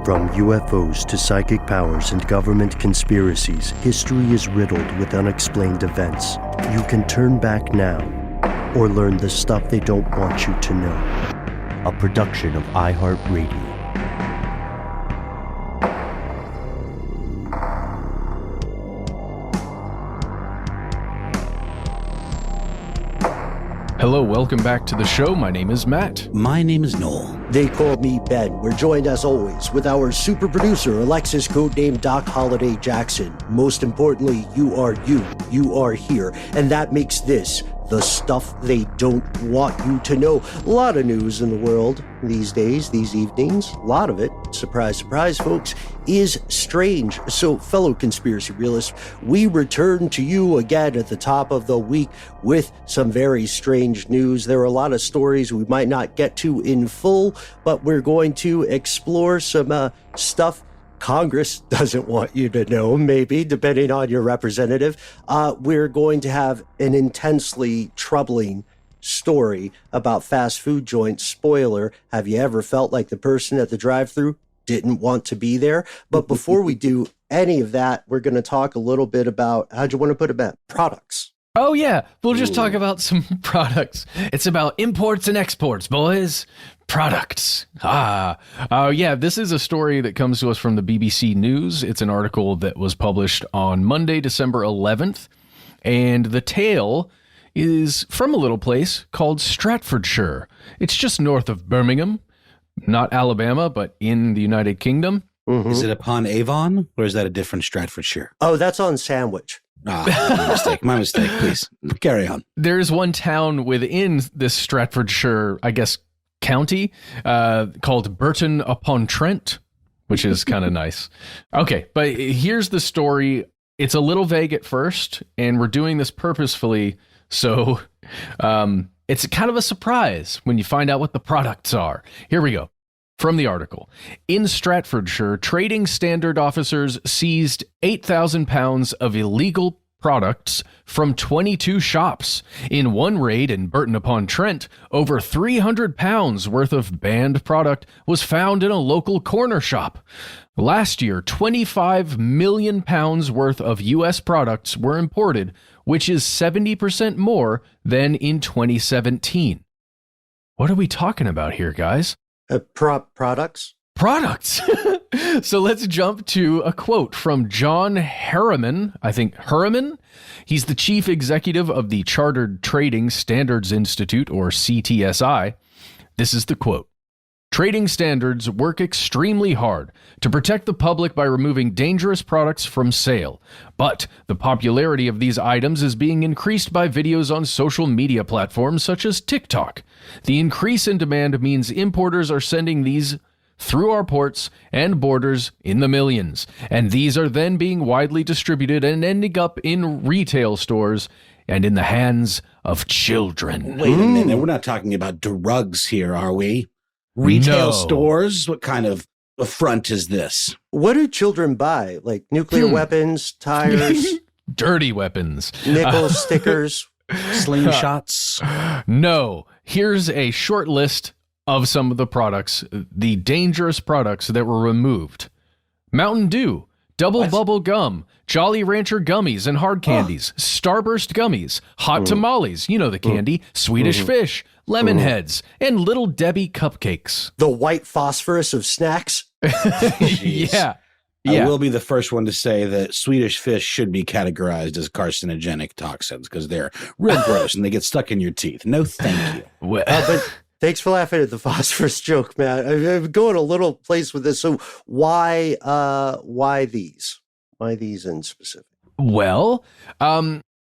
From UFOs to psychic powers and government conspiracies, history is riddled with unexplained events. You can turn back now or learn the stuff they don't want you to know. A production of iHeartRadio. Hello, welcome back to the show. My name is Matt. My name is Noel. They call me Ben. We're joined as always with our super producer, Alexis, codenamed Doc Holiday Jackson. Most importantly, you are you. You are here. And that makes this the stuff they don't want you to know. A lot of news in the world these days, these evenings. A lot of it, surprise, surprise, folks, is strange. So, fellow conspiracy realists, we return to you again at the top of the week with some very strange news. There are a lot of stories we might not get to in full, but we're going to explore some stuff Congress doesn't want you to know, maybe, depending on your representative. We're going to have an intensely troubling story about fast food joints. Spoiler, have you ever felt like the person at the drive-thru didn't want to be there? But before we do any of that, we're going to talk a little bit about, how'd you want to put it, Matt? Products. Oh, yeah. We'll just talk about some products. It's about imports and exports, boys. Products. Yeah, this is a story that comes to us from the BBC News. It's an article that was published on Monday, December 11th. And the tale is from a little place called Stratfordshire. It's just north of Birmingham, not Alabama, but in the United Kingdom. Mm-hmm. Is it upon Avon, or is that a different Stratfordshire? Oh, that's on Sandwich. My mistake, please. Carry on. There's one town within this Stratfordshire, I guess, county called Burton-upon-Trent, which is kind of nice. Okay, but here's the story. It's a little vague at first, and we're doing this purposefully, so it's kind of a surprise when you find out what the products are. Here we go. From the article, in Stratfordshire, trading standard officers seized 8,000 pounds of illegal products from 22 shops. In one raid in Burton-upon-Trent, over 300 pounds worth of banned product was found in a local corner shop. Last year, 25 million pounds worth of U.S. products were imported, which is 70% more than in 2017. What are we talking about here, guys? Products? Products. So let's jump to a quote from John Harriman. I think Harriman. He's the chief executive of the Chartered Trading Standards Institute, or CTSI. This is the quote. Trading standards work extremely hard to protect the public by removing dangerous products from sale. But the popularity of these items is being increased by videos on social media platforms such as TikTok. The increase in demand means importers are sending these through our ports and borders in the millions, and these are then being widely distributed and ending up in retail stores and in the hands of children. Wait a minute. We're not talking about drugs here, are we? Retail stores? What kind of affront is this? What do children buy? Like nuclear weapons, tires, dirty weapons, nickel stickers, slingshots? No. Here's a short list of some of the products, the dangerous products that were removed. Mountain Dew, Double Bubble Gum, Jolly Rancher gummies and hard candies, Starburst gummies, Hot Tamales, you know the candy, Swedish Fish, Lemon Heads, and Little Debbie cupcakes. The white phosphorus of snacks? Yeah. I will be the first one to say that Swedish Fish should be categorized as carcinogenic toxins because they're real gross and they get stuck in your teeth. No, thank you. But thanks for laughing at the phosphorus joke, Matt. I'm going a little place with this. So why these? Why these in specific? Well,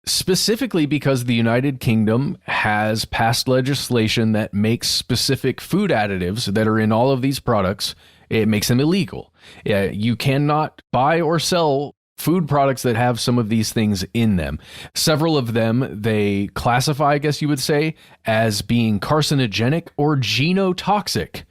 specifically because the United Kingdom has passed legislation that makes specific food additives that are in all of these products. It makes them illegal. You cannot buy or sell food products that have some of these things in them. Several of them, they classify, I guess you would say, as being carcinogenic or genotoxic.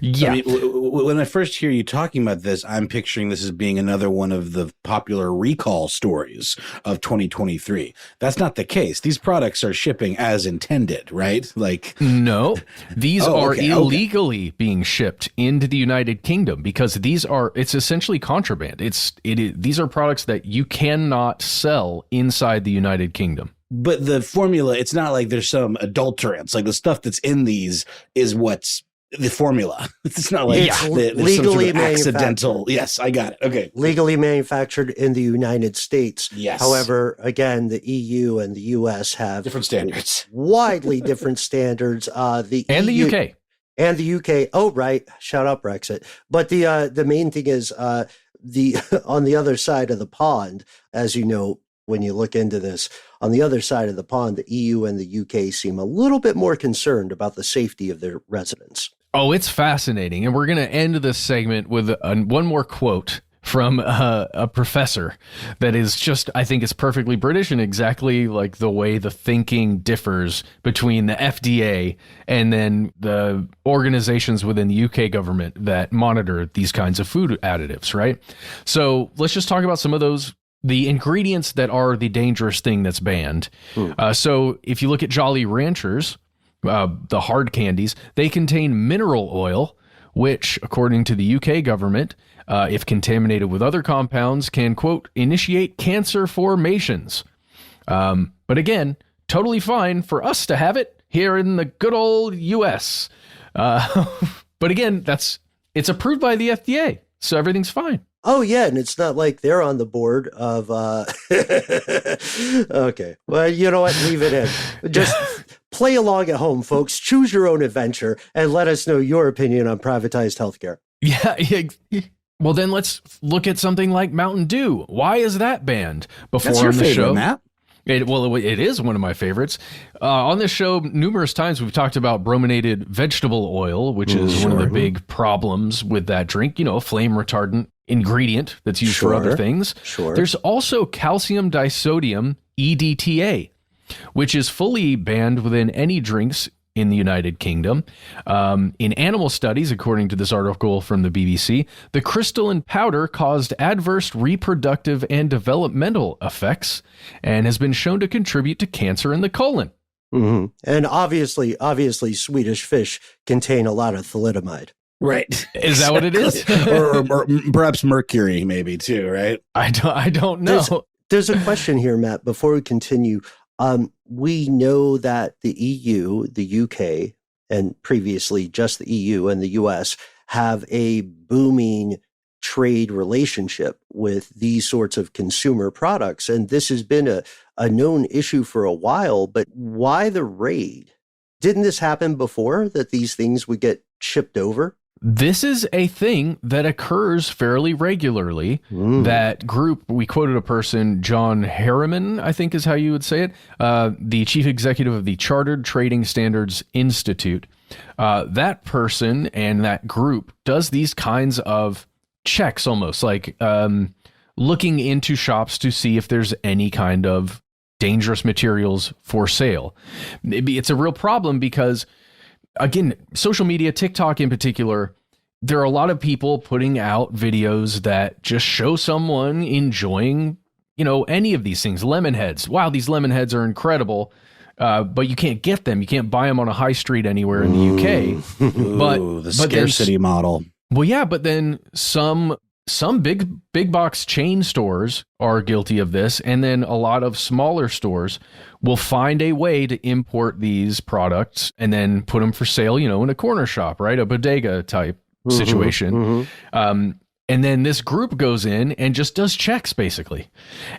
Yeah. I mean, when I first hear you talking about this, I'm picturing this as being another one of the popular recall stories of 2023. That's not the case. These products are shipping as intended, right? Like, No, these Oh, are okay, illegally being shipped into the United Kingdom because it's essentially contraband. These are products that you cannot sell inside the United Kingdom. but the formula, it's not like there's some adulterants. Like the stuff that's in these is what's the formula. It's not like It's there's some legally sort of accidental. Yes, I got it. Okay. Legally manufactured in the United States. Yes. However, again, the EU and the US have Different standards. widely different standards. The And the EU UK. and the UK. Oh, right. Shout out Brexit. But the main thing is the on the other side of the pond, as you know, when you look into this, on the other side of the pond, the EU and the UK seem a little bit more concerned about the safety of their residents. Oh, it's fascinating. And we're going to end this segment with one more quote from a professor that is just, I think it's perfectly British and exactly like the way the thinking differs between the FDA and then the organizations within the UK government that monitor these kinds of food additives, right? So let's just talk about some of those, the ingredients that are the dangerous thing that's banned. So if you look at Jolly Ranchers, the hard candies, they contain mineral oil, which, according to the UK government, if contaminated with other compounds, can, quote, initiate cancer formations. But again, totally fine for us to have it here in the good old US. But again, it's approved by the FDA, so everything's fine. Oh, yeah, and it's not like they're on the board of, okay, well, you know what, leave it in. Just play along at home, folks. Choose your own adventure and let us know your opinion on privatized healthcare. Yeah. Well, then let's look at something like Mountain Dew. Why is that banned? Before That's your on the favorite, show, Matt. It is one of my favorites. On this show, numerous times we've talked about brominated vegetable oil, which is one of the big problems with that drink. You know, a flame retardant ingredient that's used for other things. Sure. There's also calcium disodium, EDTA, which is fully banned within any drinks in the United Kingdom. In animal studies, according to this article from the BBC, the crystalline powder caused adverse reproductive and developmental effects and has been shown to contribute to cancer in the colon. Mm-hmm. And obviously, Swedish fish contain a lot of thalidomide. Right. Is that what it is? or perhaps mercury, maybe too, right? I don't know. There's a question here, Matt, before we continue. We know that the EU, the UK, and previously just the EU and the US have a booming trade relationship with these sorts of consumer products. And this has been a known issue for a while, but why the raid? Didn't this happen before, that these things would get shipped over? This is a thing that occurs fairly regularly. That group, we quoted a person, John Harriman, I think is how you would say it, the chief executive of the Chartered Trading Standards Institute. That person and that group does these kinds of checks, almost like looking into shops to see if there's any kind of dangerous materials for sale. It's a real problem because, again, social media, TikTok in particular, there are a lot of people putting out videos that just show someone enjoying, any of these things. Lemon heads. Wow, these lemon heads are incredible. But you can't get them. You can't buy them on a high street anywhere in the UK. Ooh, the scarcity model. Well, yeah, but then some big box chain stores are guilty of this, and then a lot of smaller stores will find a way to import these products and then put them for sale, in a corner shop, right? A bodega type situation. And then this group goes in and just does checks, basically,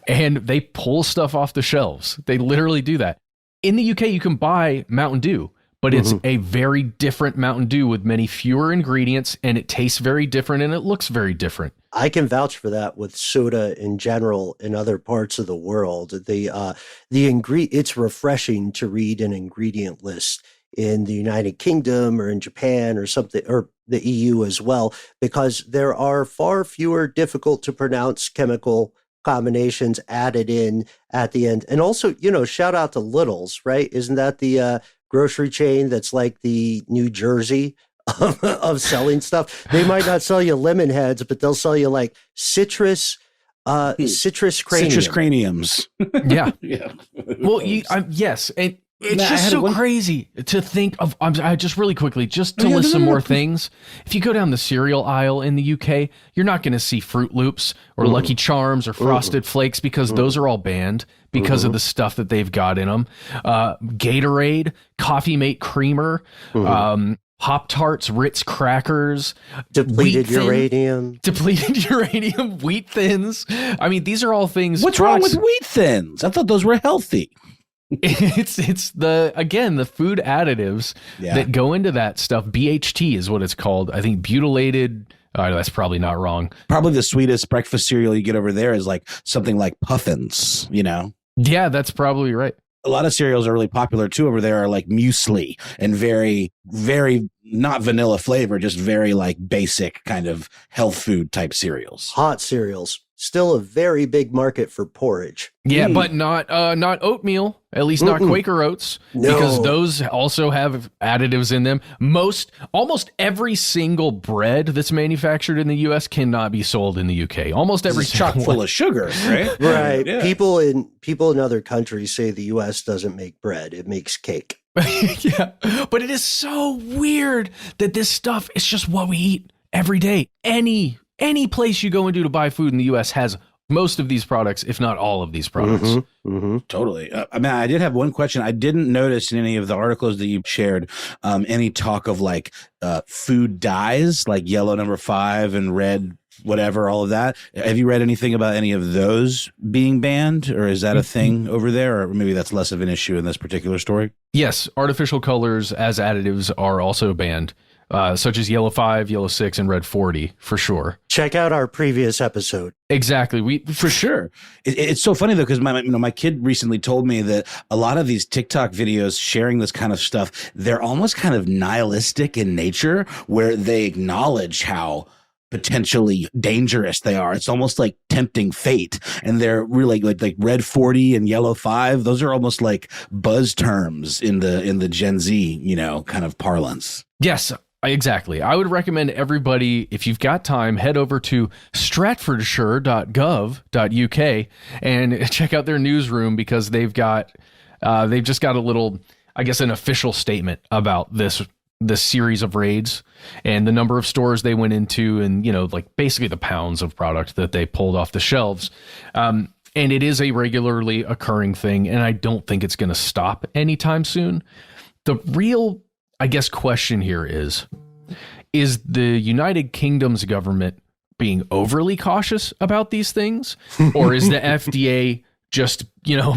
and they pull stuff off the shelves. They literally do that. In the UK, you can buy Mountain Dew, but it's a very different Mountain Dew with many fewer ingredients, and it tastes very different and it looks very different. I can vouch for that with soda in general in other parts of the world. It's refreshing to read an ingredient list in the United Kingdom or in Japan or something, or the EU as well, because there are far fewer difficult to pronounce chemical combinations added in at the end. And also, shout out to Little's, right? Isn't that the grocery chain that's like the New Jersey of selling stuff. They might not sell you lemon heads, but they'll sell you like citrus cranium. Citrus craniums. Yeah. Yeah. Well, yes. And it's just so crazy to think of. I just really quickly, just to list some more things. If you go down the cereal aisle in the UK, you're not going to see Fruit Loops or Lucky Charms or Frosted Flakes because those are all banned because of the stuff that they've got in them. Gatorade, Coffee Mate Creamer, Pop-Tarts, Ritz crackers, depleted uranium, Wheat Thins. I mean, these are all things. What's wrong with Wheat Thins? I thought those were healthy. It's the food additives that go into that stuff. BHT is what it's called. I think butylated. That's probably not wrong. Probably the sweetest breakfast cereal you get over there is like something like Puffins, you know? Yeah, that's probably right. A lot of cereals are really popular too over there are like muesli and very, very not vanilla flavor, just very like basic kind of health food type cereals. Hot cereals. Still a very big market for porridge. Yeah, but not oatmeal, at least not Quaker Oats, because those also have additives in them. Almost every single bread that's manufactured in the U.S. cannot be sold in the U.K. Almost every chock full of sugar, right? Right. Yeah. People in other countries say the U.S. doesn't make bread; it makes cake. Yeah, but it is so weird that this stuff is just what we eat every day. Any place you go into to buy food in the U.S. has most of these products, if not all of these products. Totally. I mean, I did have one question. I didn't notice in any of the articles that you shared any talk of like food dyes, like yellow number 5 and red whatever, all of that. Have you read anything about any of those being banned, or is that a thing over there, or maybe that's less of an issue in this particular story? Yes, artificial colors as additives are also banned. Such as yellow 5, yellow 6, and red 40, for sure. Check out our previous episode. Exactly. For sure. It's so funny though, because my kid recently told me that a lot of these TikTok videos sharing this kind of stuff, they're almost kind of nihilistic in nature, where they acknowledge how potentially dangerous they are. It's almost like tempting fate, and they're really like red 40 and yellow 5. Those are almost like buzz terms in the Gen Z, kind of parlance. Yes. Exactly. I would recommend everybody, if you've got time, head over to stratfordshire.gov.uk and check out their newsroom, because they've just got a little, I guess, an official statement about this series of raids and the number of stores they went into, and like basically the pounds of product that they pulled off the shelves. And it is a regularly occurring thing, and I don't think it's going to stop anytime soon. The real, I guess, question here is the United Kingdom's government being overly cautious about these things, or is the FDA just,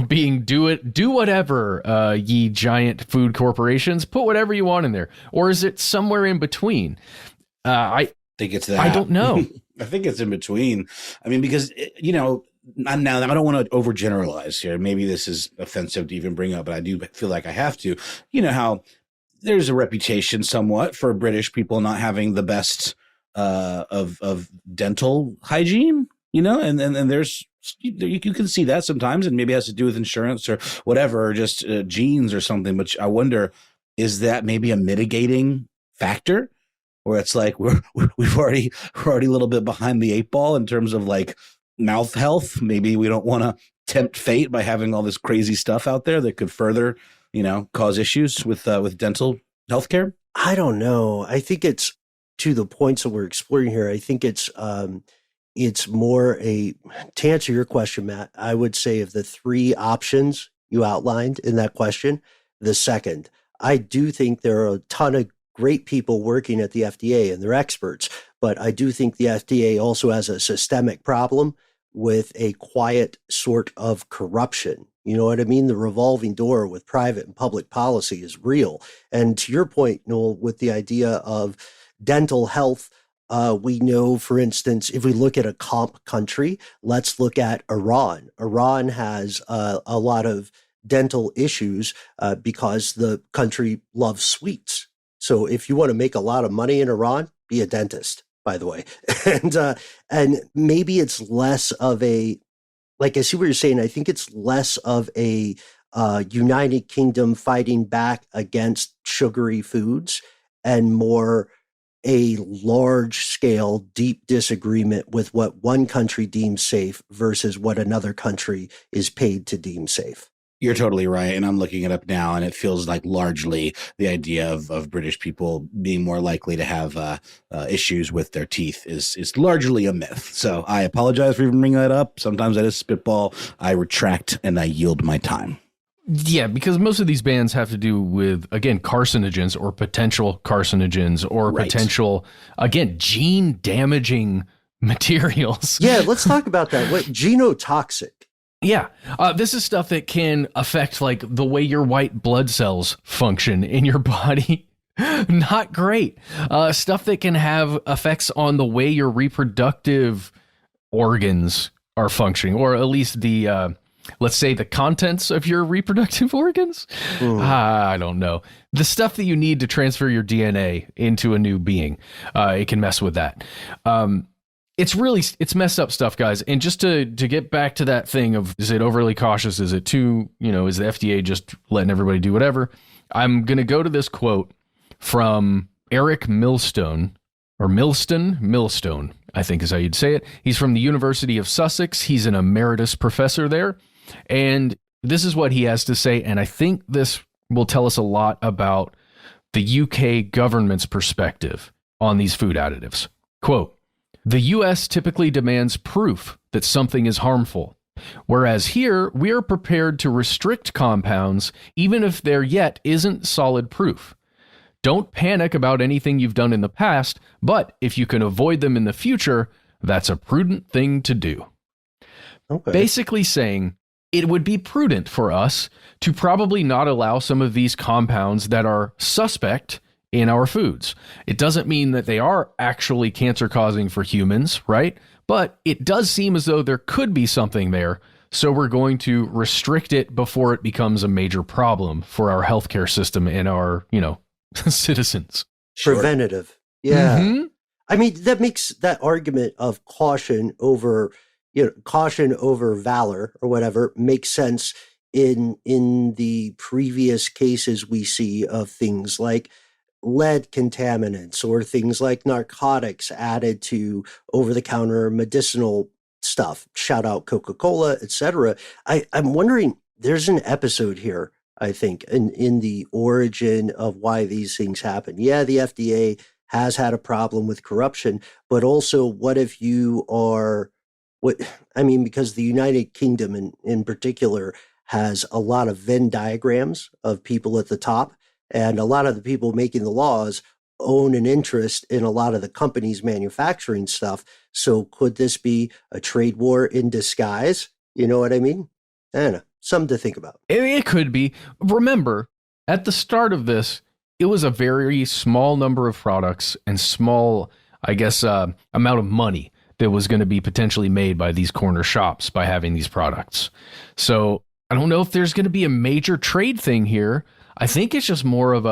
being do whatever, ye giant food corporations, put whatever you want in there, or is it somewhere in between? I think it's that. I don't know. I think it's in between. I mean, because now I don't want to overgeneralize here. Maybe this is offensive to even bring up, but I do feel like I have to. You know how there's a reputation somewhat for British people not having the best of dental hygiene, and there's you can see that sometimes, and maybe it has to do with insurance or whatever, or just genes or something. But I wonder, is that maybe a mitigating factor, where it's like we're already a little bit behind the 8 ball in terms of like mouth health? Maybe we don't want to tempt fate by having all this crazy stuff out there that could further cause issues with dental healthcare? I don't know. I think it's, to the points that we're exploring here, I think it's more to answer your question, Matt, I would say of the 3 options you outlined in that question, the second. I do think there are a ton of great people working at the FDA, and they're experts, but I do think the FDA also has a systemic problem with a quiet sort of corruption. You know what I mean? The revolving door with private and public policy is real. And to your point, Noel, with the idea of dental health, we know, for instance, if we look at a comp country, let's look at Iran. Iran has a lot of dental issues because the country loves sweets. So if you want to make a lot of money in Iran, be a dentist, by the way. And maybe it's less of a, like, I see what you're saying. I think it's less of a United Kingdom fighting back against sugary foods and more a large scale, deep disagreement with what one country deems safe versus what another country is paid to deem safe. You're totally right. And I'm looking it up now, and it feels like largely the idea of British people being more likely to have issues with their teeth is largely a myth. So I apologize for even bringing that up. Sometimes I just spitball, I retract, and I yield my time. Yeah, because most of these bans have to do with, again, carcinogens or potential carcinogens or potential, again, gene damaging materials. Yeah, let's talk about that. What genotoxic? Yeah, this is stuff that can affect like the way your white blood cells function in your body. Not great. Stuff that can have effects on the way your reproductive organs are functioning, or at least the, let's say, the contents of your reproductive organs. I don't know. The stuff that you need to transfer your DNA into a new being, it can mess with that. It's messed up stuff, guys. And just to get back to that thing of, is it overly cautious? Is it too, is the FDA just letting everybody do whatever? I'm going to go to this quote from Eric Millstone, I think is how you'd say it. He's from the University of Sussex. He's an emeritus professor there. And this is what he has to say. And I think this will tell us a lot about the UK government's perspective on these food additives. Quote, "The US typically demands proof that something is harmful, whereas here we are prepared to restrict compounds even if there yet isn't solid proof. Don't panic about anything you've done in the past, but if you can avoid them in the future, that's a prudent thing to do." Okay. Basically saying it would be prudent for us to probably not allow some of these compounds that are suspect in our foods. It doesn't mean that they are actually cancer causing for humans, right? But it does seem as though there could be something there. So we're going to restrict it before it becomes a major problem for our healthcare system and our, citizens. Preventative. Yeah. Mm-hmm. I mean, that makes that argument of caution over valor or whatever makes sense in the previous cases we see of things like lead contaminants or things like narcotics added to over-the-counter medicinal stuff. Shout out Coca-Cola, etc. I'm wondering, there's an episode here, I think, in the origin of why these things happen. Yeah, the FDA has had a problem with corruption, but also what if you are, because the United Kingdom in particular has a lot of Venn diagrams of people at the top. And a lot of the people making the laws own an interest in a lot of the companies manufacturing stuff. So could this be a trade war in disguise? You know what I mean? I don't know. Something to think about. It could be. Remember, at the start of this, it was a very small number of products and small, amount of money that was going to be potentially made by these corner shops by having these products. So I don't know if there's going to be a major trade thing here. I think it's just more of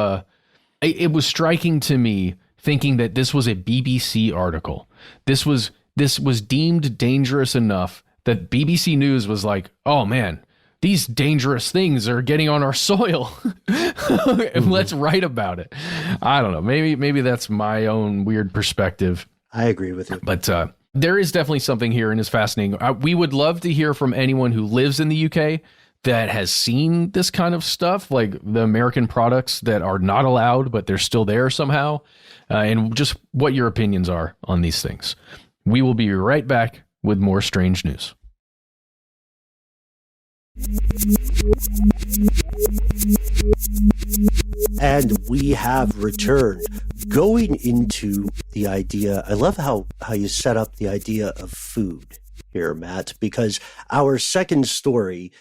it was striking to me thinking that this was a BBC article. This was deemed dangerous enough that BBC News was like, oh man, these dangerous things are getting on our soil. And let's write about it. I don't know. Maybe that's my own weird perspective. I agree with you. But there is definitely something here and it's fascinating. We would love to hear from anyone who lives in the UK that has seen this kind of stuff, like the American products that are not allowed, but they're still there somehow, and just what your opinions are on these things. We will be right back with more strange news. And we have returned, going into the idea. I love how you set up the idea of food here, Matt, because our second story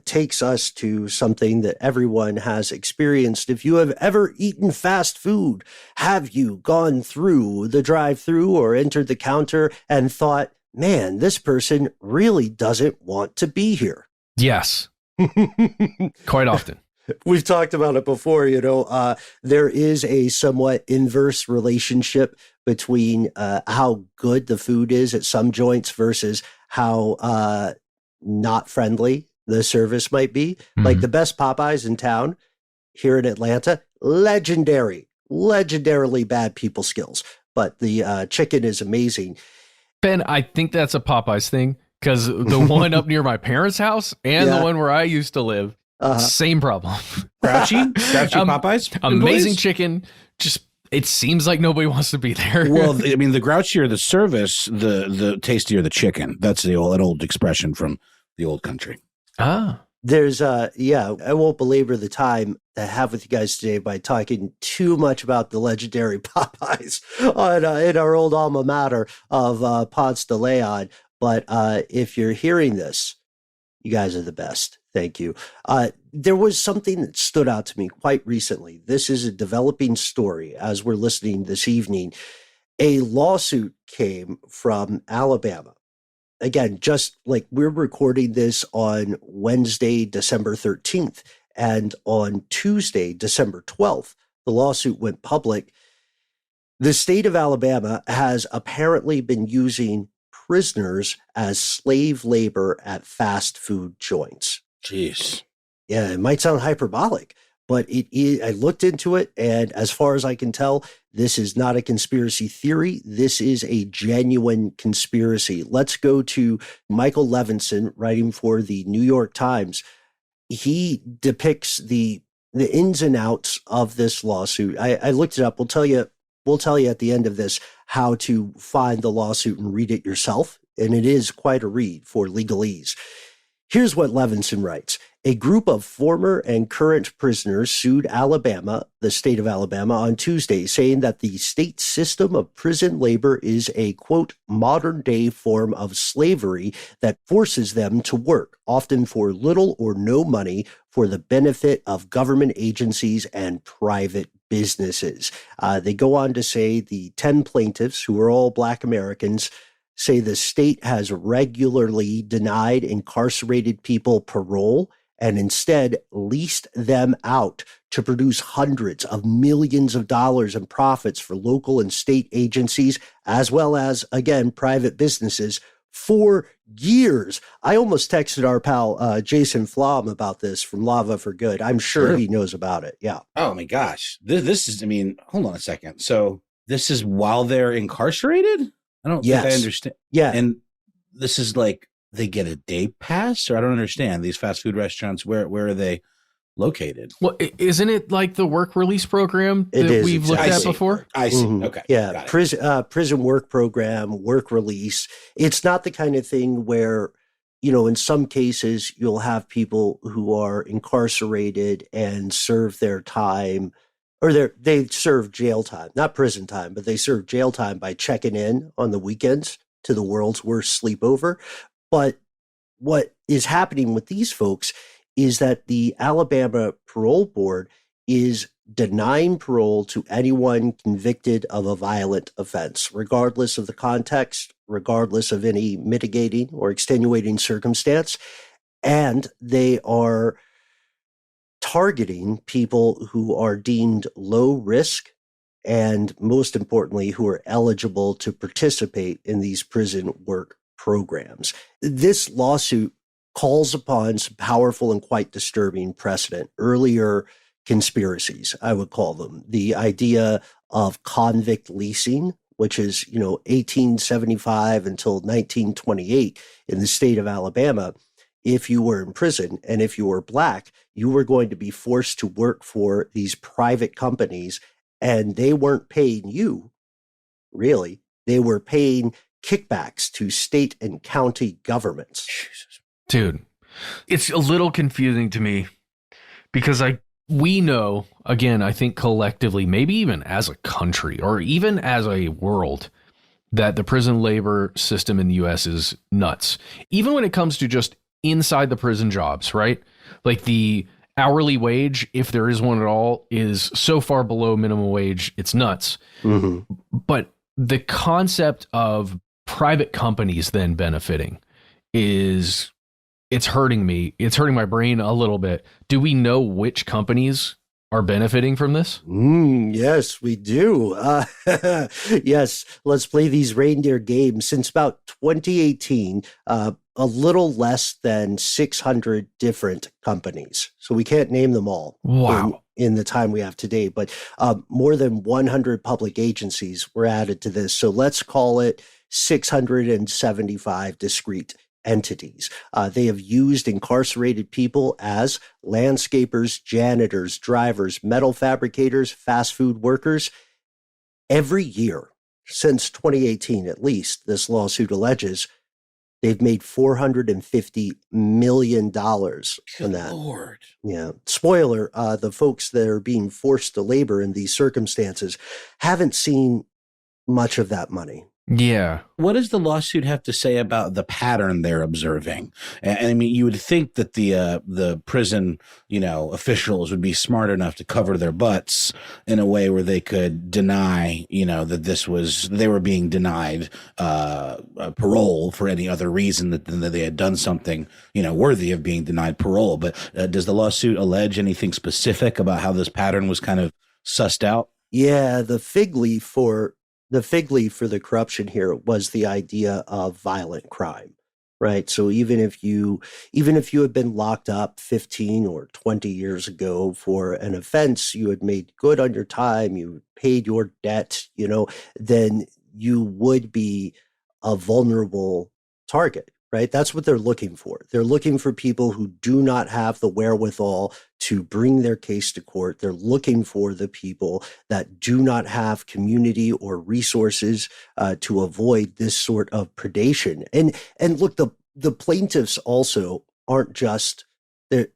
takes us to something that everyone has experienced. If you have ever eaten fast food, have you gone through the drive-thru or entered the counter and thought, man, this person really doesn't want to be here? Yes. Quite often. We've talked about it before, there is a somewhat inverse relationship between how good the food is at some joints versus how not friendly the service might be. Mm-hmm. Like the best Popeyes in town here in Atlanta, legendarily bad people skills. but the chicken is amazing. Ben, I think that's a Popeyes thing, because the one up near my parents' house and the one where I used to live, same problem. Grouchy Popeyes? Amazing chicken. Just, it seems like nobody wants to be there. Well, I mean, the grouchier the service, the tastier the chicken. That's an old expression from the old country. There's, I won't belabor the time I have with you guys today by talking too much about the legendary Popeyes in our old alma mater of Ponce de Leon. But if you're hearing this, you guys are the best. Thank you. There was something that stood out to me quite recently. This is a developing story as we're listening this evening. A lawsuit came from Alabama. Again, just like we're recording this on Wednesday, December 13th, and on Tuesday, December 12th, the lawsuit went public. The state of Alabama has apparently been using prisoners as slave labor at fast food joints. Jeez. Yeah, it might sound hyperbolic, but it is. I looked into it, and as far as I can tell, this is not a conspiracy theory. This is a genuine conspiracy. Let's go to Michael Levinson, writing for the New York Times. He depicts the ins and outs of this lawsuit. I looked it up. We'll tell you at the end of this how to find the lawsuit and read it yourself. And it is quite a read for legalese. Here's what Levinson writes. A group of former and current prisoners sued Alabama, the state of Alabama, on Tuesday, saying that the state system of prison labor is a, quote, modern-day form of slavery that forces them to work, often for little or no money, for the benefit of government agencies and private businesses. They go on to say the 10 plaintiffs, who are all Black Americans, say the state has regularly denied incarcerated people parole and instead leased them out to produce hundreds of millions of dollars in profits for local and state agencies, as well as, again, private businesses for years. I almost texted our pal Jason Flom about this from Lava for Good. I'm sure he knows about it. Yeah. Oh, my gosh. This is, I mean, hold on a second. So this is while they're incarcerated? I don't think I understand. Yeah. And this is like they get a day pass, or I don't understand these fast food restaurants. Where are they located? Well, isn't it like the work release program that we've looked at before? I see. Mm-hmm. Okay. Yeah. Prison work program, work release. It's not the kind of thing where, in some cases you'll have people who are incarcerated and serve their time, or they serve jail time, not prison time, but they serve jail time by checking in on the weekends to the world's worst sleepover. But what is happening with these folks is that the Alabama Parole Board is denying parole to anyone convicted of a violent offense, regardless of the context, regardless of any mitigating or extenuating circumstance. And they are targeting people who are deemed low risk and, most importantly, who are eligible to participate in these prison work programs. This lawsuit calls upon some powerful and quite disturbing precedent, earlier conspiracies, I would call them. The idea of convict leasing, which is, 1875 until 1928 in the state of Alabama. If you were in prison and if you were Black, you were going to be forced to work for these private companies, and they weren't paying you, really. They were paying kickbacks to state and county governments. Dude, it's a little confusing to me because we know, again, I think collectively, maybe even as a country or even as a world, that the prison labor system in the U.S. is nuts. Even when it comes to just inside the prison jobs, right? Like the hourly wage, if there is one at all, is so far below minimum wage, it's nuts. Mm-hmm. But the concept of private companies then benefiting it's hurting me. It's hurting my brain a little bit. Do we know which companies are benefiting from this? Yes, we do. Yes, let's play these reindeer games. Since about 2018, a little less than 600 different companies. So we can't name them all. Wow. in the time we have today, but more than 100 public agencies were added to this. So let's call it 675 discrete entities. They have used incarcerated people as landscapers, janitors, drivers, metal fabricators, fast food workers. Every year since 2018, at least, this lawsuit alleges, they've made $450 million from that. Lord. Yeah. Spoiler, the folks that are being forced to labor in these circumstances haven't seen much of that money. Yeah. What does the lawsuit have to say about the pattern they're observing? And I mean, you would think that the prison, officials would be smart enough to cover their butts in a way where they could deny, that they were being denied parole for any other reason than that they had done something, worthy of being denied parole. But does the lawsuit allege anything specific about how this pattern was kind of sussed out? Yeah, the fig leaf for the corruption here was the idea of violent crime, right? So even if you had been locked up 15 or 20 years ago for an offense, you had made good on your time, you paid your debt, then you would be a vulnerable target, right? That's what they're looking for. They're looking for people who do not have the wherewithal to bring their case to court. They're looking for the people that do not have community or resources to avoid this sort of predation. And look, the plaintiffs also aren't just, I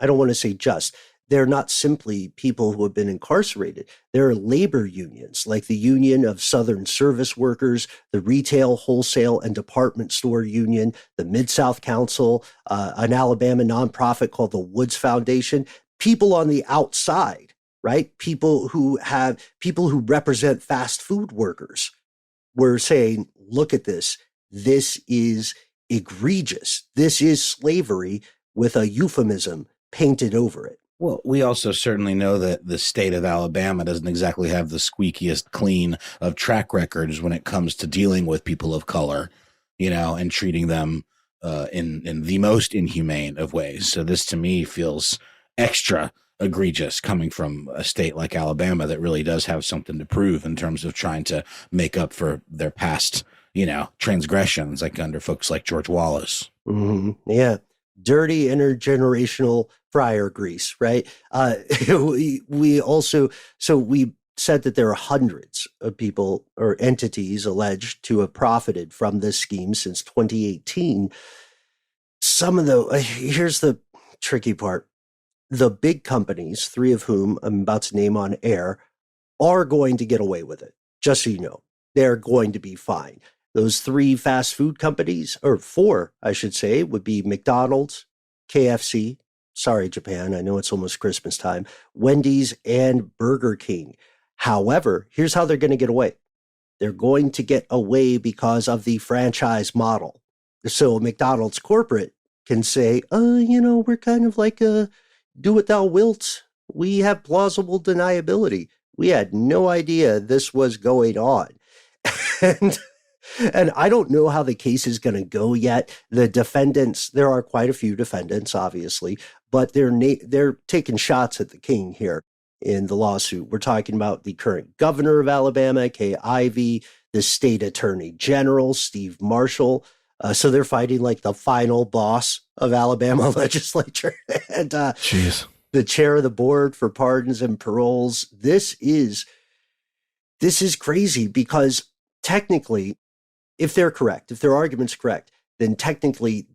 don't want to say just, they're not simply people who have been incarcerated. There are labor unions like the Union of Southern Service Workers, the Retail, Wholesale, and Department Store Union, the Mid-South Council, an Alabama nonprofit called the Woods Foundation, people on the outside, right? People who represent fast food workers were saying, look at this. This is egregious. This is slavery with a euphemism painted over it. Well, we also certainly know that the state of Alabama doesn't exactly have the squeakiest clean of track records when it comes to dealing with people of color, and treating them in the most inhumane of ways. So this to me feels extra egregious coming from a state like Alabama that really does have something to prove in terms of trying to make up for their past, transgressions, like under folks like George Wallace. Mm-hmm. Yeah. Dirty intergenerational fryer grease, right? We said that there are hundreds of people or entities alleged to have profited from this scheme since 2018. Here's the tricky part. The big companies, 3 of whom I'm about to name on air, are going to get away with it. Just so you know, they're going to be fine. Those 3 fast food companies, or 4, I should say, would be McDonald's, KFC, sorry, Japan, I know it's almost Christmas time, Wendy's, and Burger King. However, here's how they're going to get away. They're going to get away because of the franchise model. So McDonald's corporate can say, we're kind of like a do what thou wilt. We have plausible deniability. We had no idea this was going on. And I don't know how the case is going to go yet. The defendants, there are quite a few defendants, obviously, but they're taking shots at the king here in the lawsuit. We're talking about the current governor of Alabama, Kay Ivey, the state attorney general, Steve Marshall. So they're fighting like the final boss of Alabama legislature. And the chair of the board for pardons and paroles. This is crazy because technically, if they're correct, if their argument's correct, then technically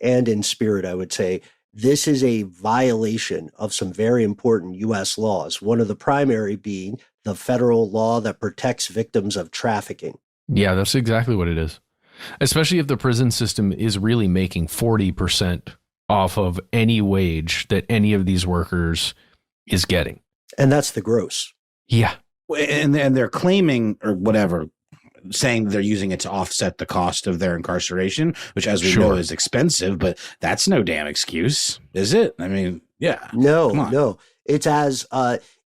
and in spirit, I would say, this is a violation of some very important U.S. laws, one of the primary being the federal law that protects victims of trafficking. Yeah, that's exactly what it is. Especially if the prison system is really making 40% off of any wage that any of these workers is getting. And that's the gross. Yeah. And they're claiming or whatever, saying they're using it to offset the cost of their incarceration, which as we know is expensive, but that's no damn excuse, is it? I mean, yeah. No. It's as,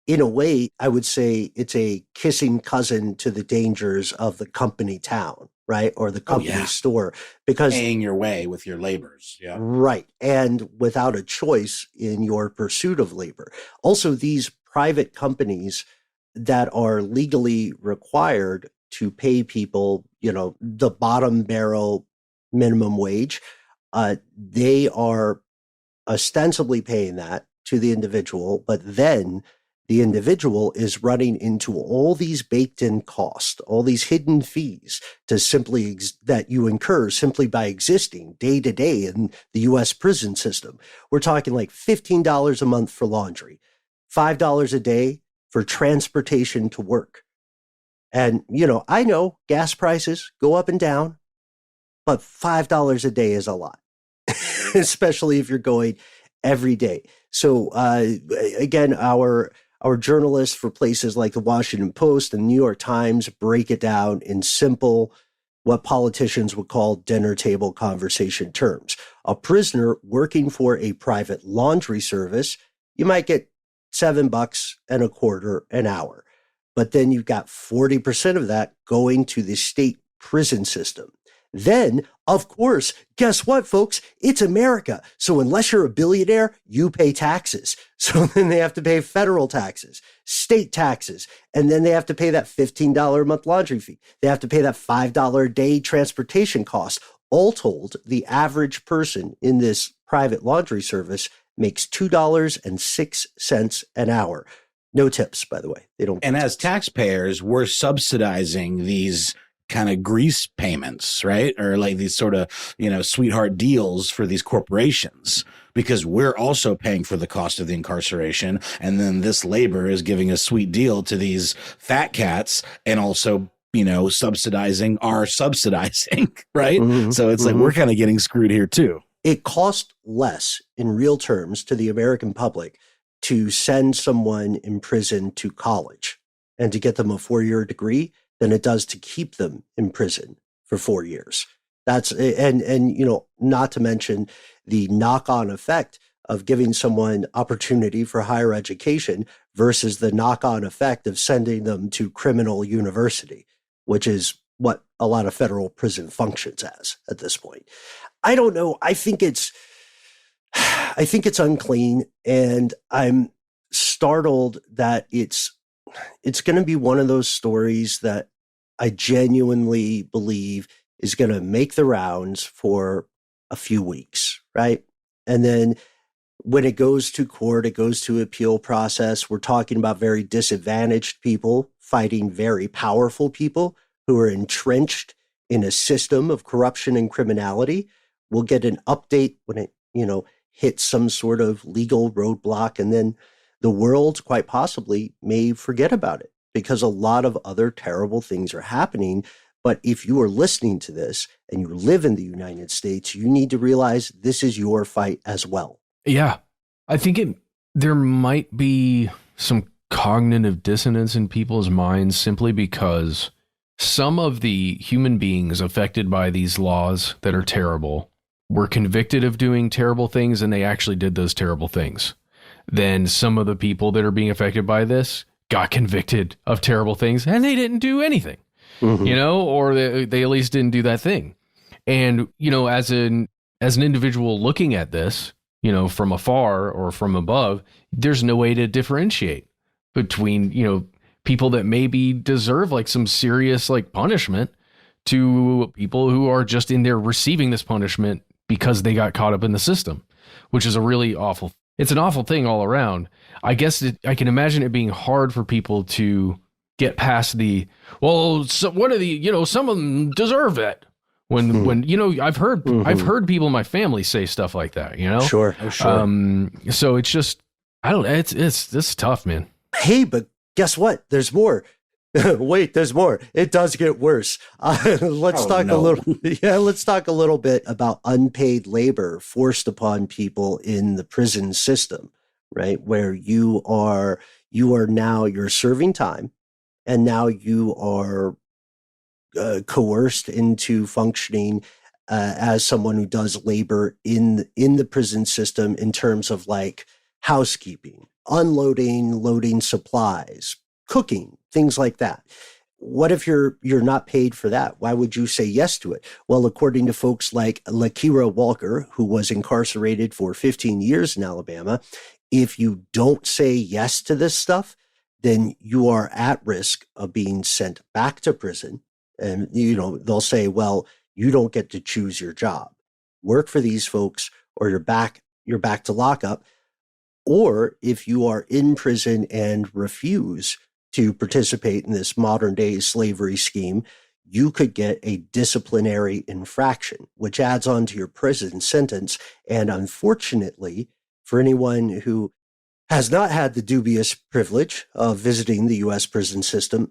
in a way, I would say it's a kissing cousin to the dangers of the company town, right? Or the company yeah. store, because Paying your way with your labors. Yeah. right. And without a choice in your pursuit of labor. Also, these private companies that are legally required to pay people, the bottom barrel minimum wage, they are ostensibly paying that to the individual, but then the individual is running into all these baked in costs, all these hidden fees that you incur simply by existing day to day in the US prison system. We're talking like $15 a month for laundry, $5 a day for transportation to work. And, I know gas prices go up and down, but $5 a day is a lot, especially if you're going every day. So, again, our journalists for places like the Washington Post and New York Times break it down in simple, what politicians would call dinner table conversation terms. A prisoner working for a private laundry service, you might get $7.25 an hour. But then you've got 40% of that going to the state prison system. Then, of course, guess what, folks? It's America. So unless you're a billionaire, you pay taxes. So then they have to pay federal taxes, state taxes, and then they have to pay that $15 a month laundry fee. They have to pay that $5 a day transportation cost. All told, the average person in this private laundry service makes $2.06 an hour. No tips, by the way. They don't. And as taxpayers, we're subsidizing these kind of grease payments, right? Or like these sort of, sweetheart deals for these corporations, because we're also paying for the cost of the incarceration. And then this labor is giving a sweet deal to these fat cats and also, subsidizing our subsidizing, right? Mm-hmm. So it's like we're kind of getting screwed here too. It costs less in real terms to the American public to send someone in prison to college and to get them a 4-year degree than it does to keep them in prison for 4 years. That's, and not to mention the knock-on effect of giving someone opportunity for higher education versus the knock-on effect of sending them to criminal university, which is what a lot of federal prison functions as at this point. I don't know. I think it's unclean, and I'm startled that it's going to be one of those stories that I genuinely believe is going to make the rounds for a few weeks, right? And then when it goes to court, it goes to appeal process. We're talking about very disadvantaged people fighting very powerful people who are entrenched in a system of corruption and criminality. We'll get an update when it, hits some sort of legal roadblock, and then the world quite possibly may forget about it because a lot of other terrible things are happening. But if you are listening to this and you live in the United States, you need to realize this is your fight as well. Yeah. I think there might be some cognitive dissonance in people's minds simply because some of the human beings affected by these laws that are terrible were convicted of doing terrible things, and they actually did those terrible things. Then some of the people that are being affected by this got convicted of terrible things and they didn't do anything, or they at least didn't do that thing. And, as an individual looking at this, from afar or from above, there's no way to differentiate between, people that maybe deserve like some serious like punishment to people who are just in there receiving this punishment because they got caught up in the system, which is it's an awful thing all around. I guess I can imagine it being hard for people to get past some of them deserve it. When I've heard people in my family say stuff like that, Sure. So it's just, it's tough, man. Hey, but guess what? There's more. Wait, there's more. It does get worse. Let's talk a little bit about unpaid labor forced upon people in the prison system, right? Where you're serving time, and now you are coerced into functioning as someone who does labor in the prison system in terms of like housekeeping, unloading, loading supplies, cooking, things like that. what if you're not paid for that? Why would you say yes to it? Well, according to folks like Lakira Walker, who was incarcerated for 15 years in Alabama, if you don't say yes to this stuff, then you are at risk of being sent back to prison. And, they'll say, well, you don't get to choose your job. Work for these folks or you're back to lockup. Or if you are in prison and refuse to participate in this modern day slavery scheme, you could get a disciplinary infraction, which adds on to your prison sentence. And unfortunately, for anyone who has not had the dubious privilege of visiting the U.S. prison system,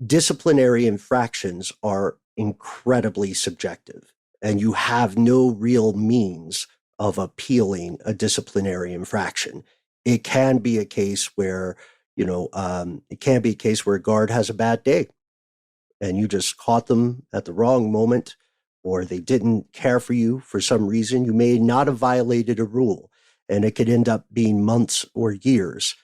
disciplinary infractions are incredibly subjective, and you have no real means of appealing a disciplinary infraction. It can be a case where, a guard has a bad day and you just caught them at the wrong moment, or they didn't care for you for some reason. You may not have violated a rule, and it could end up being months or years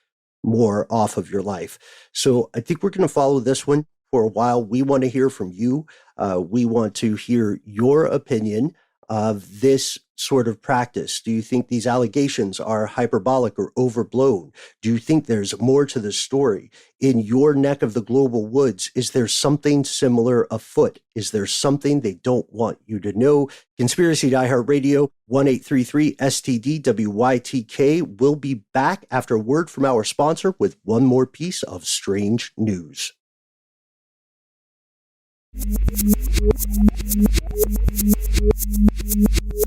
more off of your life. So I think we're going to follow this one for a while. We want to hear from you. We want to hear your opinion of this sort of practice. Do you think these allegations are hyperbolic or overblown? Do you think there's more to the story? In your neck of the global woods, is there something similar afoot? Is there something they don't want you to know? Conspiracy to iHeartRadio, 1-833-STDWYTK. We'll be back after a word from our sponsor with one more piece of strange news.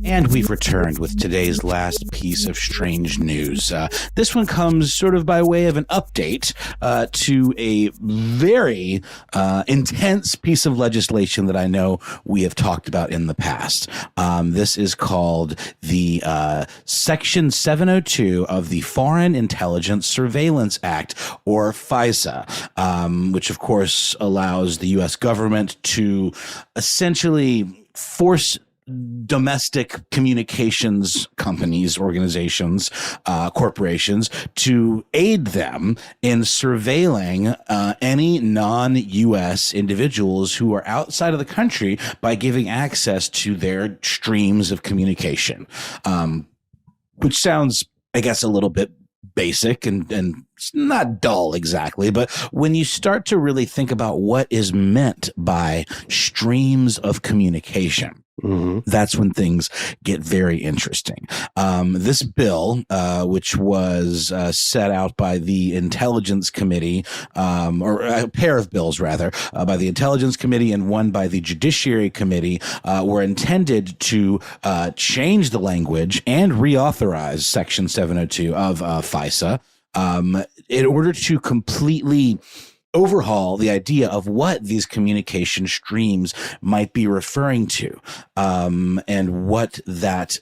And we've returned with today's last piece of strange news. This one comes sort of by way of an update to a very intense piece of legislation that I know we have talked about in the past. This is called the Section 702 of the Foreign Intelligence Surveillance Act, or FISA, which of course allows the U.S. government to essentially force domestic communications companies, organizations, corporations to aid them in surveilling any non-U.S. individuals who are outside of the country by giving access to their streams of communication, which sounds, I guess, a little bit basic and not dull exactly, but when you start to really think about what is meant by streams of communication, that's when things get very interesting. This bill, which was set out by the Intelligence Committee, or a pair of bills rather, by the Intelligence Committee and one by the Judiciary Committee, were intended to change the language and reauthorize Section 702 of FISA in order to completely overhaul the idea of what these communication streams might be referring to, and what that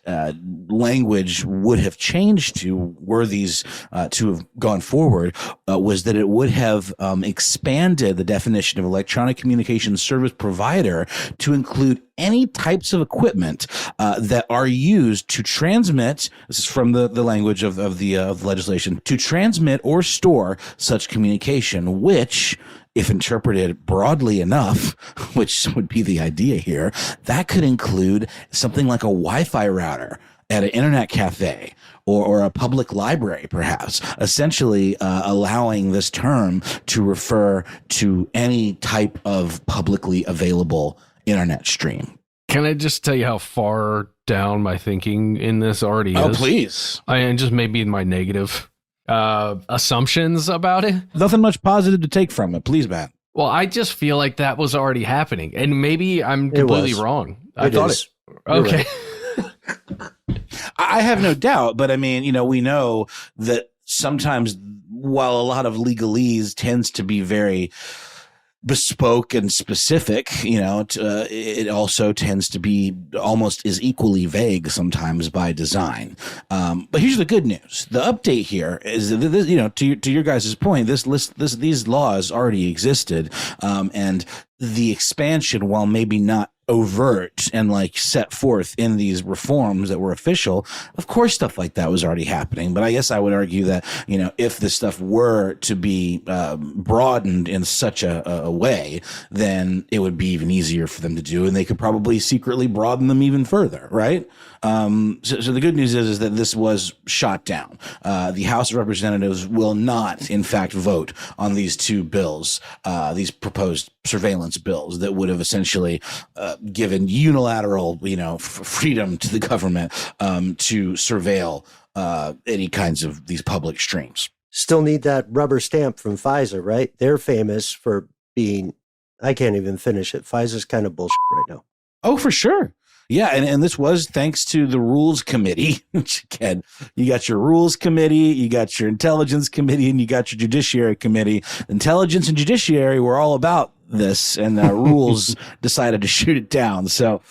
language would have changed to were these to have gone forward, was that it would have expanded the definition of electronic communication service provider to include any types of equipment that are used to transmit, this is from the language of the legislation, to transmit or store such communication, which, if interpreted broadly enough, which would be the idea here, that could include something like a Wi-Fi router at an internet cafe or a public library, perhaps, essentially allowing this term to refer to any type of publicly available internet stream. Can I just tell you how far down my thinking in this already is? Oh, please. And just maybe my negative assumptions about it. Nothing much positive to take from it. Please, Matt. Well, I just feel like that was already happening, and maybe I'm completely wrong. I thought it. Okay. Right. I have no doubt, but I mean, we know that sometimes while a lot of legalese tends to be very bespoke and specific, it also tends to be almost as equally vague sometimes by design. But here's the good news: the update here is that this, to your guys' point, these laws already existed, and the expansion, while maybe not overt and like set forth in these reforms that were official, of course stuff like that was already happening. But I guess I would argue that, if this stuff were to be broadened in such a way, then it would be even easier for them to do, and they could probably secretly broaden them even further, right? So the good news is that this was shot down. The House of Representatives will not, in fact, vote on these two bills, these proposed surveillance bills that would have essentially given unilateral, freedom to the government to surveil any kinds of these public streams. Still need that rubber stamp from Pfizer, right? They're famous for being, I can't even finish it. Pfizer's kind of bullshit right now. Oh, for sure. Yeah, and this was thanks to the Rules Committee, which again, you got your Rules Committee, you got your Intelligence Committee, and you got your Judiciary Committee. Intelligence and Judiciary were all about this, and Rules decided to shoot it down. So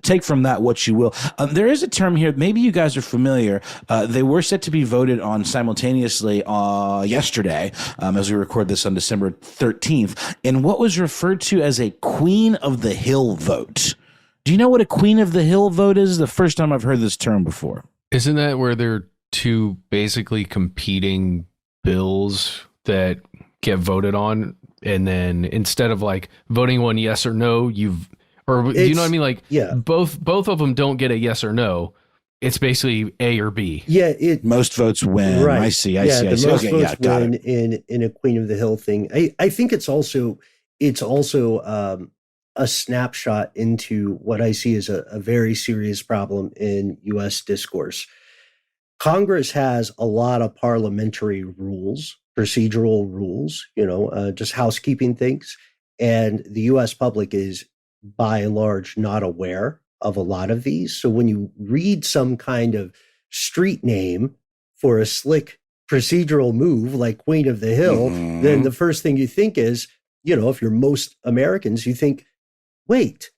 take from that what you will. There is a term here, maybe you guys are familiar. They were set to be voted on simultaneously yesterday, as we record this on December 13th, in what was referred to as a Queen of the Hill vote. Do you know what a Queen of the Hill vote is? The first time I've heard this term before. Isn't that where they're two basically competing bills that get voted on, and then instead of like voting one yes or no, do you know what I mean? Like, yeah, both of them don't get a yes or no. It's basically A or B. Yeah, most votes win. Right. I see. The most Okay, votes got win it. in a Queen of the Hill thing. I think it's also a snapshot into what I see as a very serious problem in U.S. discourse. Congress has a lot of parliamentary rules, procedural rules, just housekeeping things. And the U.S. public is, by and large, not aware of a lot of these. So when you read some kind of street name for a slick procedural move like Queen of the Hill, then the first thing you think is, if you're most Americans, you think, wait,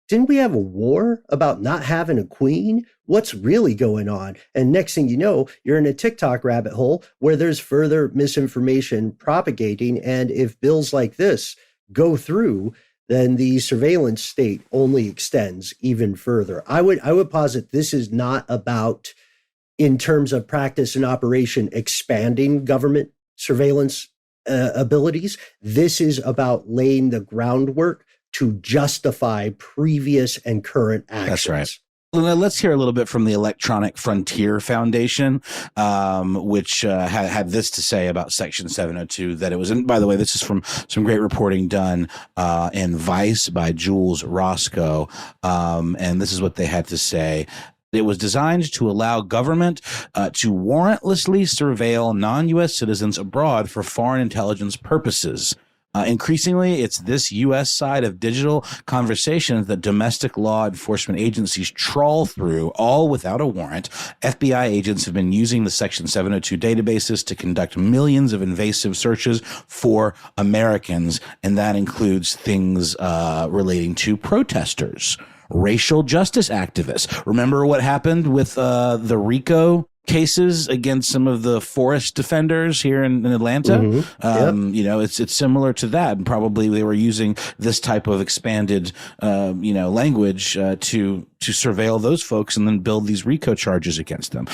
didn't we have a war about not having a queen? What's really going on? And next thing you know, you're in a TikTok rabbit hole where there's further misinformation propagating. And if bills like this go through, then the surveillance state only extends even further. I would posit this is not about, in terms of practice and operation, expanding government surveillance abilities. This is about laying the groundwork to justify previous and current actions. That's right. Let's hear a little bit from the Electronic Frontier Foundation, which had this to say about Section 702, that it was, and by the way, this is from some great reporting done in Vice by Jules Roscoe, and this is what they had to say. It was designed to allow government to warrantlessly surveil non-U.S. citizens abroad for foreign intelligence purposes. Increasingly, it's this U.S. side of digital conversations that domestic law enforcement agencies trawl through, all without a warrant. FBI agents have been using the Section 702 databases to conduct millions of invasive searches for Americans, and that includes things relating to protesters, racial justice activists. Remember what happened with the RICO cases against some of the forest defenders here in Atlanta? It's similar to that, and probably they were using this type of expanded language to surveil those folks and then build these RICO charges against them.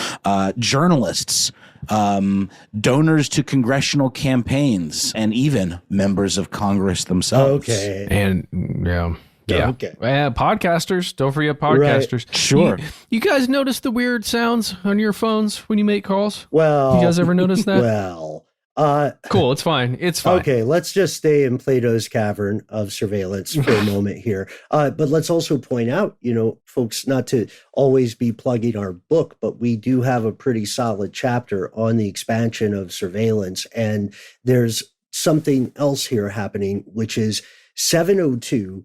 Journalists, donors to congressional campaigns, and even members of Congress themselves. Okay. And yeah. Okay. Podcasters. Don't forget podcasters. Right. Sure. You guys notice the weird sounds on your phones when you make calls? Well, you guys ever notice that? Well, cool. It's fine. It's fine. Okay. Let's just stay in Plato's cavern of surveillance for a moment here. But let's also point out, folks, not to always be plugging our book, but we do have a pretty solid chapter on the expansion of surveillance. And there's something else here happening, which is 702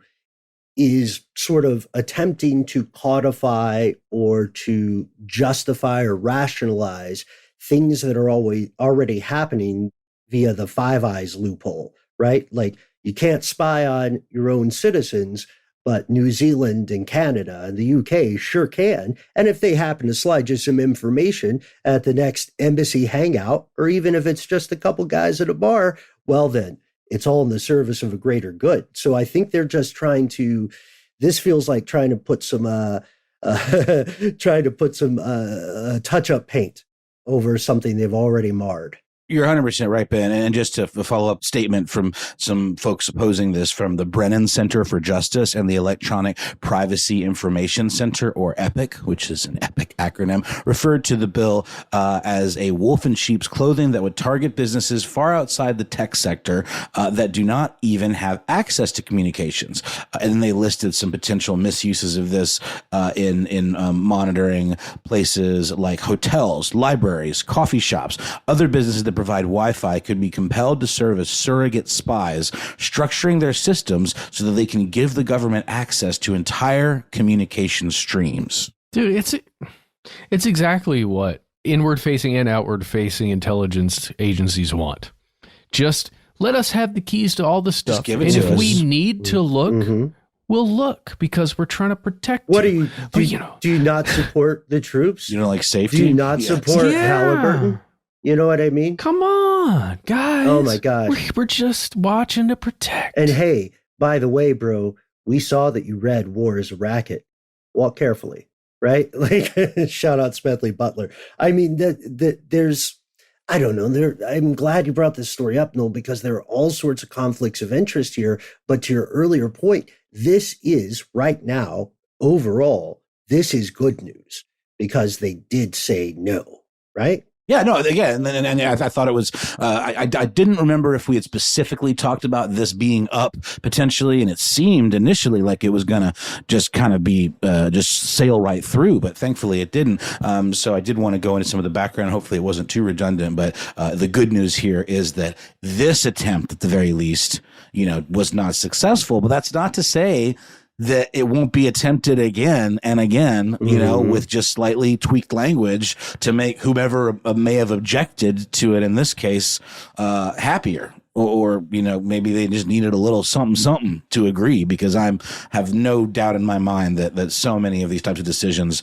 is sort of attempting to codify or to justify or rationalize things that are already happening via the Five Eyes loophole, right? Like, you can't spy on your own citizens, but New Zealand and Canada and the UK sure can. And if they happen to slide you some information at the next embassy hangout, or even if it's just a couple guys at a bar, well then, it's all in the service of a greater good. So I think they're just trying to This feels like trying to put some touch-up paint over something they've already marred. You're 100% right, Ben. And just to follow up statement from some folks opposing this from the Brennan Center for Justice and the Electronic Privacy Information Center, or EPIC, which is an EPIC acronym, referred to the bill as a wolf in sheep's clothing that would target businesses far outside the tech sector that do not even have access to communications. And then they listed some potential misuses of this in monitoring places like hotels, libraries, coffee shops, other businesses that provide Wi-Fi could be compelled to serve as surrogate spies, structuring their systems so that they can give the government access to entire communication streams. Dude, it's exactly what inward-facing and outward-facing intelligence agencies want. Just let us have the keys to all the stuff. Just give it and to if us. we need to look, we'll look because we're trying to protect What you. do you not support the troops? You know, like safety? Do you not support Halliburton? You know what I mean? Come on, guys. Oh my God. We're just watching to protect. And hey, by the way, bro, we saw that you read War is a Racket. Walk carefully, right? Like, shout out Smedley Butler. I mean, there's, I don't know. I'm glad you brought this story up, Noel, because there are all sorts of conflicts of interest here. But to your earlier point, this is right now, overall, this is good news because they did say no, right? Yeah, no, again, and I thought it was, I didn't remember if we had specifically talked about this being up potentially, and it seemed initially like it was going to just kind of be, just sail right through, but thankfully it didn't. So I did want to go into some of the background. Hopefully it wasn't too redundant, but the good news here is that this attempt, at the very least, was not successful, but that's not to say that it won't be attempted again and again, with just slightly tweaked language to make whomever may have objected to it in this case happier. Or maybe they just needed a little something to agree, because I have no doubt in my mind that so many of these types of decisions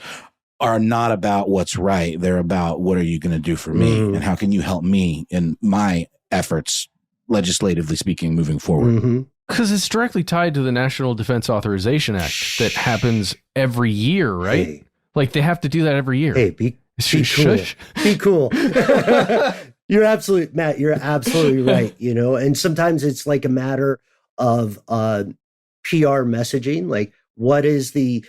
are not about what's right. They're about what are you going to do for me and how can you help me in my efforts, legislatively speaking, moving forward. Because it's directly tied to the National Defense Authorization Act that happens every year, right? Hey. Like they have to do that every year. Hey, be cool. Be cool. You're absolutely right. And sometimes it's like a matter of PR messaging. Like, what is the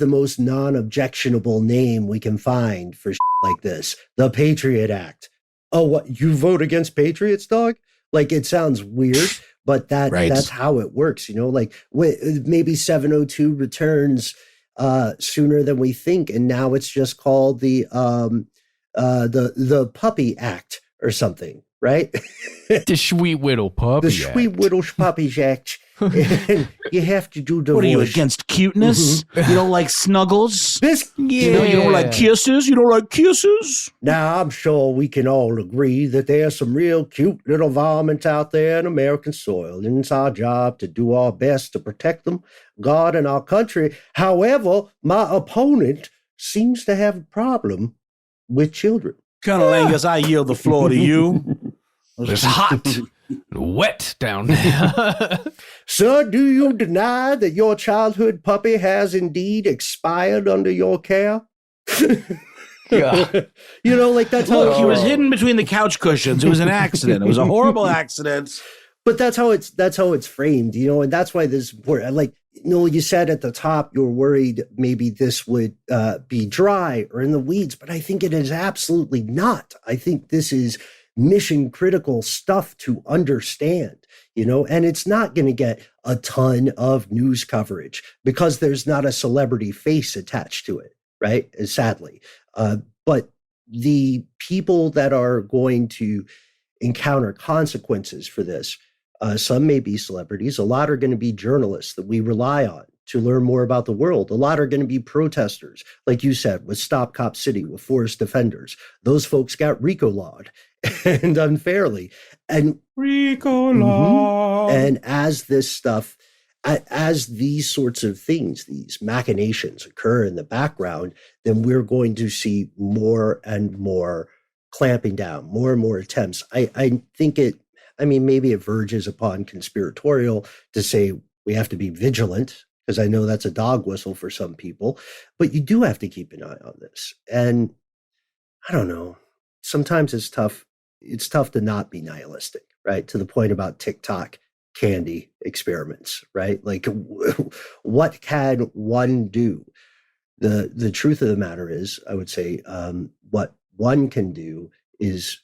most non-objectionable name we can find for like this? The Patriot Act. Oh, what? You vote against patriots, dog? Like, it sounds weird. But that's how it works, like maybe 702 returns sooner than we think. And now it's just called the Puppy Act or something, right? The Sweet Whittle Puppy Act. The Sweet Whittle Puppy Act. And you have to do divorce. What are you, against cuteness? You don't like snuggles? You don't like kisses? You don't like kisses? Now, I'm sure we can all agree that there's some real cute little varmints out there in American soil, and it's our job to do our best to protect them, God, and our country. However, my opponent seems to have a problem with children. Colonel Angus, I yield the floor to you. It's hot and wet down there. Sir, do you deny that your childhood puppy has indeed expired under your care? Yeah. Like that's Look, how he was hidden between the couch cushions. It was an accident. It was a horrible accident. But that's how it's framed, and that's why this is important. Like, you said at the top you're worried maybe this would be dry or in the weeds, but I think it is absolutely not. I think this is mission critical stuff to understand, and it's not going to get a ton of news coverage because there's not a celebrity face attached to it, right? Sadly. But the people that are going to encounter consequences for this, some may be celebrities. A lot are going to be journalists that we rely on to learn more about the world. A lot are going to be protesters, like you said, with Stop Cop City, with Forest Defenders. Those folks got RICO lawed and unfairly. And RICO law. And as this stuff, as these sorts of things, these machinations occur in the background, then we're going to see more and more clamping down, more and more attempts. I think maybe it verges upon conspiratorial to say we have to be vigilant because I know that's a dog whistle for some people, but you do have to keep an eye on this. And I don't know, sometimes it's tough. It's tough to not be nihilistic, right? To the point about TikTok candy experiments, right? Like, what can one do? The truth of the matter is, I would say, what one can do is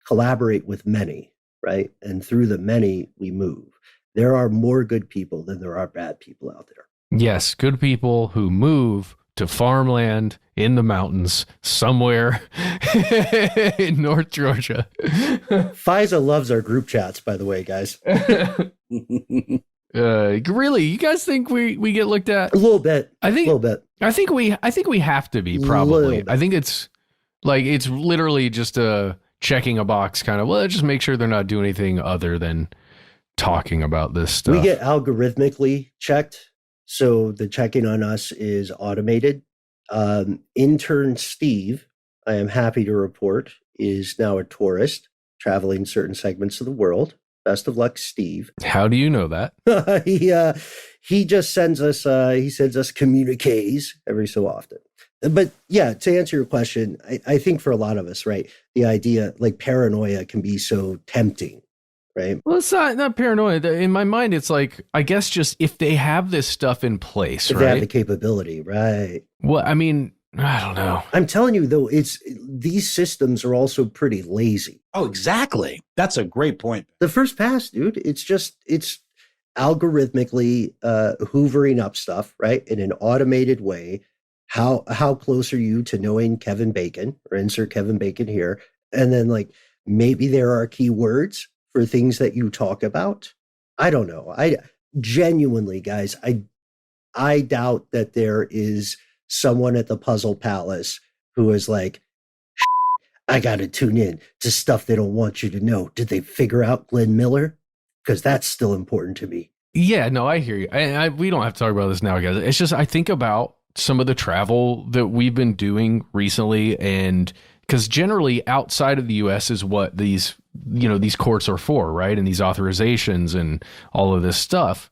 collaborate with many, right? And through the many, we move. There are more good people than there are bad people out there. Yes, good people who move to farmland in the mountains somewhere in North Georgia. FISA loves our group chats, by the way, guys. Really, you guys think we get looked at? A little bit. I think a little bit. I think we have to be, probably. I think it's literally just checking a box kind of, well, just make sure they're not doing anything other than talking about this stuff. We get algorithmically checked, so the checking on us is automated. Intern Steve, I am happy to report, is now a tourist traveling certain segments of the world. Best of luck, Steve. How do you know that? He just sends us communiques every so often. But yeah, to answer your question, I think for a lot of us, right, the idea, like, paranoia can be so tempting, right? Well, it's not paranoia. In my mind, it's like, I guess just if they have this stuff in place, if right? they have the capability, right? Well, I mean, I don't know. I'm telling you, though, these systems are also pretty lazy. Oh, exactly. That's a great point. The first pass, dude, it's algorithmically hoovering up stuff, right, in an automated way. How close are you to knowing Kevin Bacon, or insert Kevin Bacon here? And then, like, maybe there are keywords for things that you talk about. I don't know. I genuinely, guys, I doubt that there is someone at the Puzzle Palace who is like, I got to tune in to stuff they don't want you to know. Did they figure out Glenn Miller? Because that's still important to me. Yeah, no, I hear you. We don't have to talk about this now, guys. It's just, I think about some of the travel that we've been doing recently, and because generally outside of the U.S. is what these courts are for, right? And these authorizations and all of this stuff.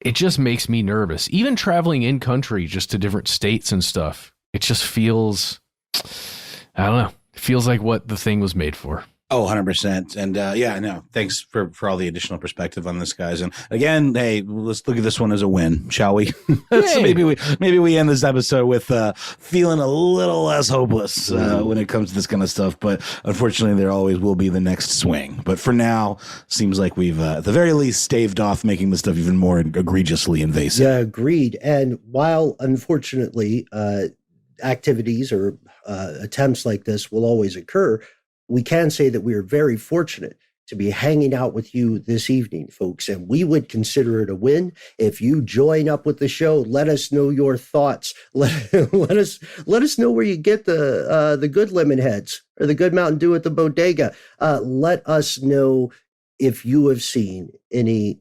It just makes me nervous. Even traveling in country, just to different states and stuff, it just feels, I don't know, it feels like what the thing was made for. Oh, 100%. And yeah, no, thanks for all the additional perspective on this, guys. And again, hey, let's look at this one as a win, shall we? So maybe we end this episode with feeling a little less hopeless when it comes to this kind of stuff. But unfortunately, there always will be the next swing. But for now, seems like we've at the very least staved off making this stuff even more egregiously invasive. Yeah, agreed. And while unfortunately activities or attempts like this will always occur, we can say that we are very fortunate to be hanging out with you this evening, folks, and we would consider it a win if you join up with the show. Let us know your thoughts. Let us know where you get the good lemon heads or the good Mountain Dew at the bodega. Let us know if you have seen any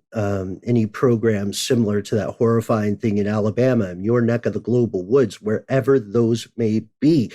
programs similar to that horrifying thing in Alabama, in your neck of the global woods, wherever those may be.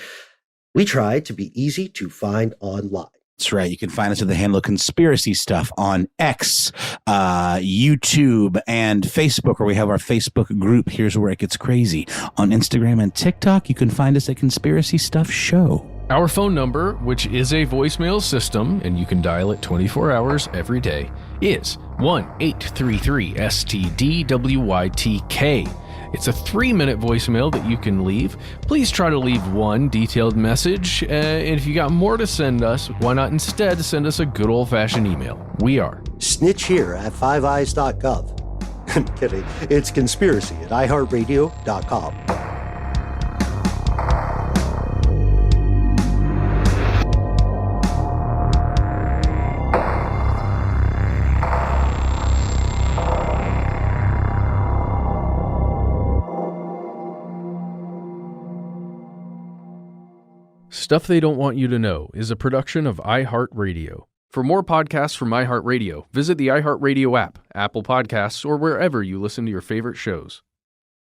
We try to be easy to find online. That's right. You can find us at the handle Conspiracy Stuff on X, YouTube, and Facebook, where we have our Facebook group, Here's Where It Gets Crazy. On Instagram and TikTok, you can find us at Conspiracy Stuff Show. Our phone number, which is a voicemail system, and you can dial it 24 hours every day, is 1-833-STDWYTK. It's a 3-minute voicemail that you can leave. Please try to leave one detailed message. And if you got more to send us, why not instead send us a good old-fashioned email? We are Snitch here at fiveeyes.gov. I'm kidding. It's conspiracy at iHeartRadio.com. Stuff They Don't Want You to Know is a production of iHeartRadio. For more podcasts from iHeartRadio, visit the iHeartRadio app, Apple Podcasts, or wherever you listen to your favorite shows.